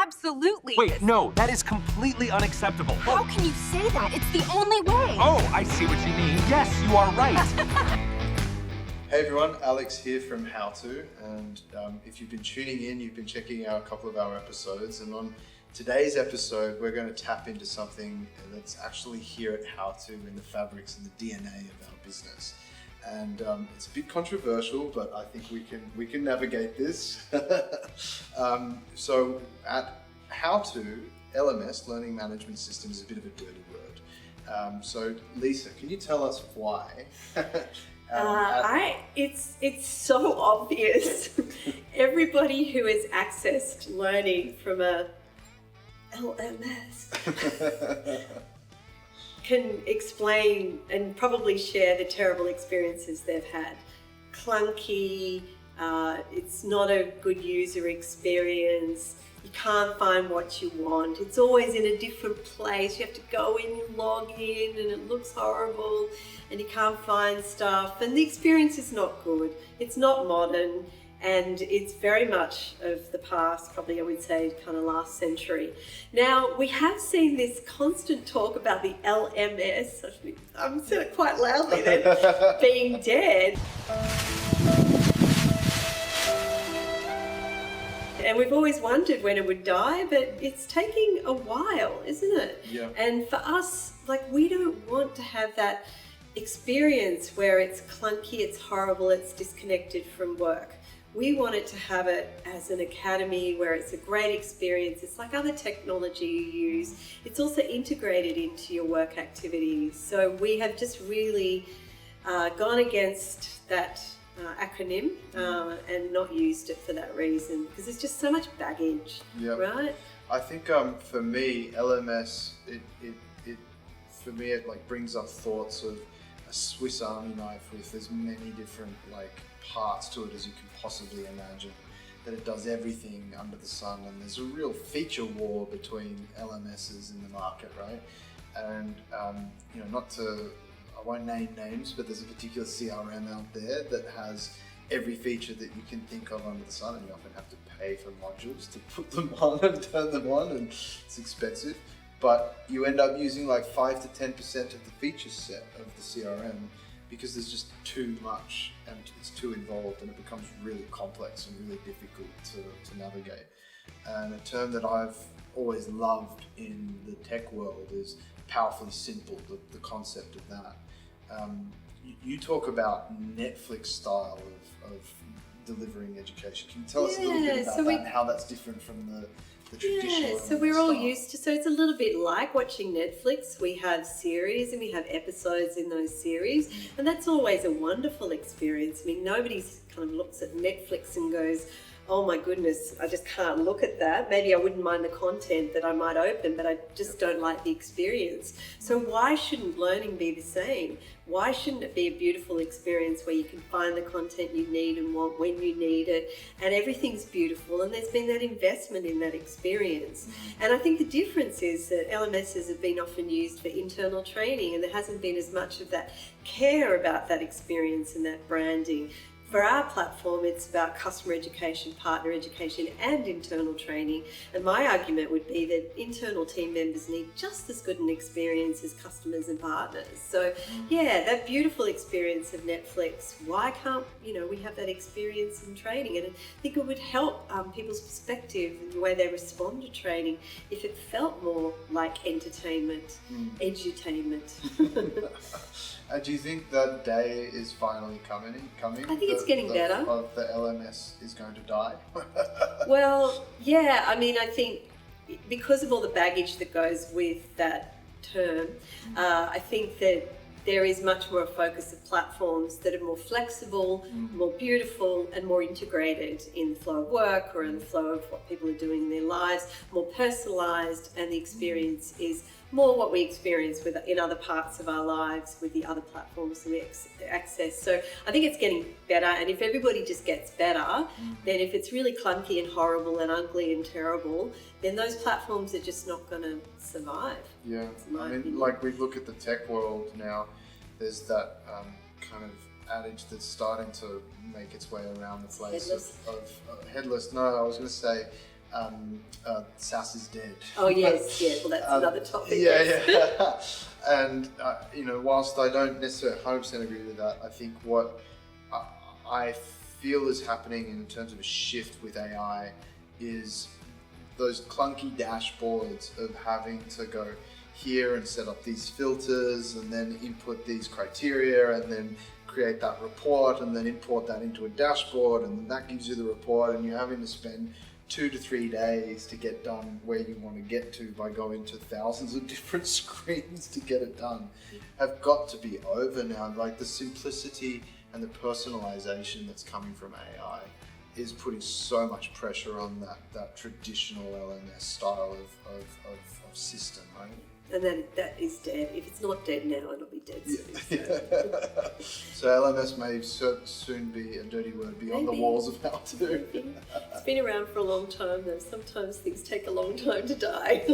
absolutely Wait, is. no, that is completely unacceptable. How can you say that? It's the only way. Oh, I see what you mean. Yes, you are right. Hey everyone, Alex here from How To, and if you've been tuning in, you've been checking out a couple of our episodes, and on today's episode we're going to tap into something that's actually here at How To in the fabrics and the DNA of our business. And it's a bit controversial, but I think we can navigate this. So at How To, LMS, Learning Management System, is a bit of a dirty word. So Lisa, can you tell us why? It's so obvious. Everybody who has accessed learning from a LMS can explain and probably share the terrible experiences they've had. Clunky, it's not a good user experience. You can't find what you want. It's always in a different place. You have to go in and log in and it looks horrible and you can't find stuff. And the experience is not good. It's not modern and it's very much of the past, probably I would say kind of last century. Now, we have seen this constant talk about the LMS, I'm saying it quite loudly then, being dead. And we've always wondered when it would die, but it's taking a while, isn't it? Yeah. And for us, we don't want to have that experience where it's clunky, it's horrible, it's disconnected from work. We want it to have it as an academy where it's a great experience. It's like other technology you use. It's also integrated into your work activities. So we have just really gone against that acronym and not used it for that reason because there's just so much baggage, right? I think for me, LMS, it brings up thoughts of a Swiss Army knife with as many different parts to it as you can possibly imagine. That it does everything under the sun, and there's a real feature war between LMSs in the market, right? And I won't name names, but there's a particular CRM out there that has every feature that you can think of under the sun, and you often have to pay for modules to put them on and turn them on, and it's expensive. But you end up using 5 to 10% of the feature set of the CRM because there's just too much and it's too involved, and it becomes really complex and really difficult to navigate. And a term that I've always loved in the tech world is powerfully simple, the concept of that. You talk about Netflix style of delivering education. Can you tell us a little bit about that and how that's different from the traditional? Yeah, so we're all used to, so it's a little bit like watching Netflix. We have series and we have episodes in those series, and that's always a wonderful experience. I mean, nobody kind of looks at Netflix and goes, oh my goodness, I just can't look at that. Maybe I wouldn't mind the content that I might open, but I just don't like the experience. So why shouldn't learning be the same? Why shouldn't it be a beautiful experience where you can find the content you need and want when you need it, and everything's beautiful, and there's been that investment in that experience. And I think the difference is that LMSs have been often used for internal training, and there hasn't been as much of that care about that experience and that branding. For our platform, it's about customer education, partner education, and internal training. And my argument would be that internal team members need just as good an experience as customers and partners. So yeah, that beautiful experience of Netflix, why can't we have that experience in training? And I think it would help people's perspective and the way they respond to training if it felt more like entertainment, edutainment. Do you think that day is finally coming? I think it's getting better. Of the LMS is going to die? Well, yeah, I mean, I think because of all the baggage that goes with that term, I think that there is much more a focus of platforms that are more flexible, more beautiful, and more integrated in the flow of work or in the flow of what people are doing in their lives, more personalized, and the experience is more what we experience in other parts of our lives with the other platforms that we access. So I think it's getting better, and if everybody just gets better, then if it's really clunky and horrible and ugly and terrible, then those platforms are just not going to survive. Yeah, I mean, like we look at the tech world now, there's that kind of adage that's starting to make its way around the place Headless? of headless. No, I was going to say SaaS is dead. Oh yes, yeah. Well, that's another topic. Yeah. And whilst I don't necessarily 100% agree with that, I think what I feel is happening in terms of a shift with AI is those clunky dashboards of having to go here and set up these filters and then input these criteria and then create that report and then import that into a dashboard and then that gives you the report, and you're having to spend 2 to 3 days to get done where you want to get to by going to thousands of different screens to get it done, have got to be over now. Like the simplicity and the personalization that's coming from AI is putting so much pressure on that traditional LMS style of system, right? And that is dead. If it's not dead now, it'll be dead soon. Yeah. So LMS may soon be a dirty word beyond the walls of how to. It's been around for a long time though. Sometimes things take a long time to die.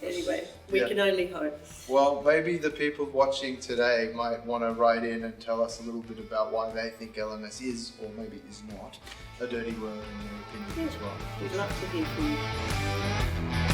Anyway, we can only hope. Well, maybe the people watching today might want to write in and tell us a little bit about why they think LMS is, or maybe is not, a dirty word in their opinion as well. We'd love to hear from you.